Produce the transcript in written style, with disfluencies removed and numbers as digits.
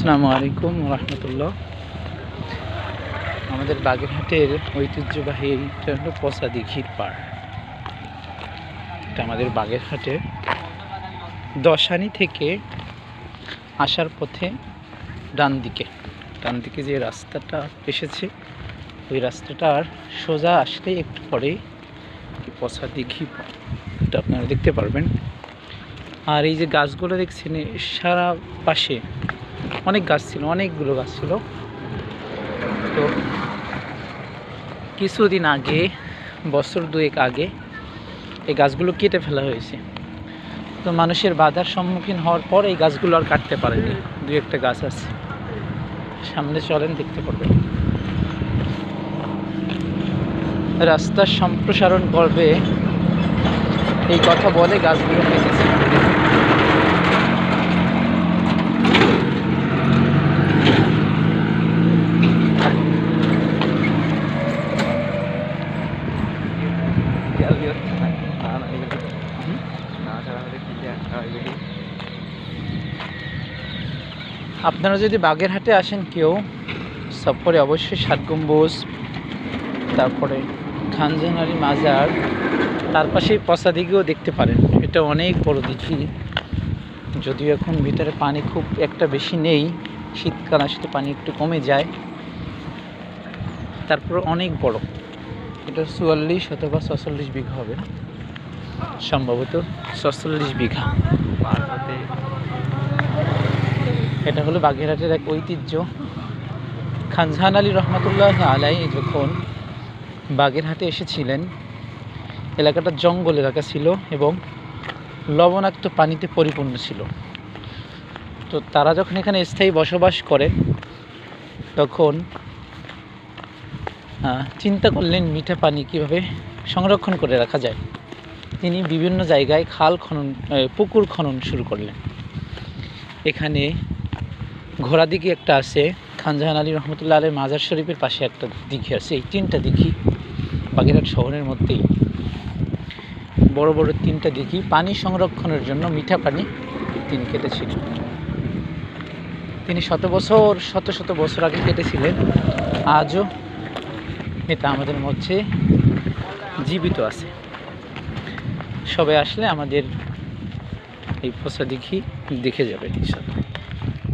আসসালামু আলাইকুম রহমতুল্লাহ। আমাদের বাগেরহাটের ঐতিহ্যবাহী এটা হলো পচা দিঘির পাড়। এটা আমাদের বাগেরহাটের দশানি থেকে আসার পথে ডান দিকে যে রাস্তাটা এসেছে ওই রাস্তাটার সোজা আসলে একটু পরেই পচা দিঘি এটা আপনারা দেখতে পারবেন। আর এই যে গাছগুলো দেখছেন সারা পাশে অনেক গাছ ছিল, অনেকগুলো গাছ ছিল। তো কিছুদিন আগে, বছর দুয়েক আগে এই গাছগুলো কেটে ফেলা হয়েছে। তো মানুষের বাধার সম্মুখীন হওয়ার পর এই গাছগুলো আর কাটতে পারেনি। দুই একটা গাছ আছে, সামনে চলেন দেখতে পারবেন। রাস্তার সম্প্রসারণ করবে এই কথা বলে গাছগুলো কেটেছে। আপনারা যদি বাগেরহাটে আসেন কেউ সফরে, অবশ্যই 7 গম্বুজ, তারপরে খানজাহানি মাজার, তার পাশেই পচা দিঘিও দেখতে পারেন। এটা অনেক বড় দিঘি, যদিও এখন ভিতরে পানি খুব একটা বেশি নেই, শীতকাল আসলে পানি একটু কমে যায়। তারপর অনেক বড়, এটা 44 অথবা 46 বিঘা হবে, সম্ভবত 46 বিঘা। এটা হলো বাগেরহাটের এক ঐতিহ্য। খানজাহান আলী রহমতুল্লাহ আলাই যখন বাগেরহাটে এসেছিলেন, এলাকাটা জঙ্গল এলাকা ছিল এবং লবণাক্ত পানিতে পরিপূর্ণ ছিল। তো তারা যখন এখানে স্থায়ী বসবাস করে তখন চিন্তা করলেন মিঠা পানি কীভাবে সংরক্ষণ করে রাখা যায়। তিনি বিভিন্ন জায়গায় পুকুর খনন শুরু করলেন। এখানে ঘোড়া দিঘি একটা আছে, খানজাহান আলী রহমতুল্লাহ আলাই মাজার শরীফের পাশে একটা দিঘি আছে। এই 3টা দিঘি বাগেরহাট শহরের মধ্যেই বড় বড় 3টা দিঘি পানি সংরক্ষণের জন্য মিঠা পানি তিনি কেটেছিলেন। তিনি শত শত বছর আগে কেটেছিলেন। আজও এটা আমাদের মধ্যে জীবিত আছে। সবাই আসলে আমাদের এই পচা দিঘি দেখে যাবেন ইনশাআল্লাহ।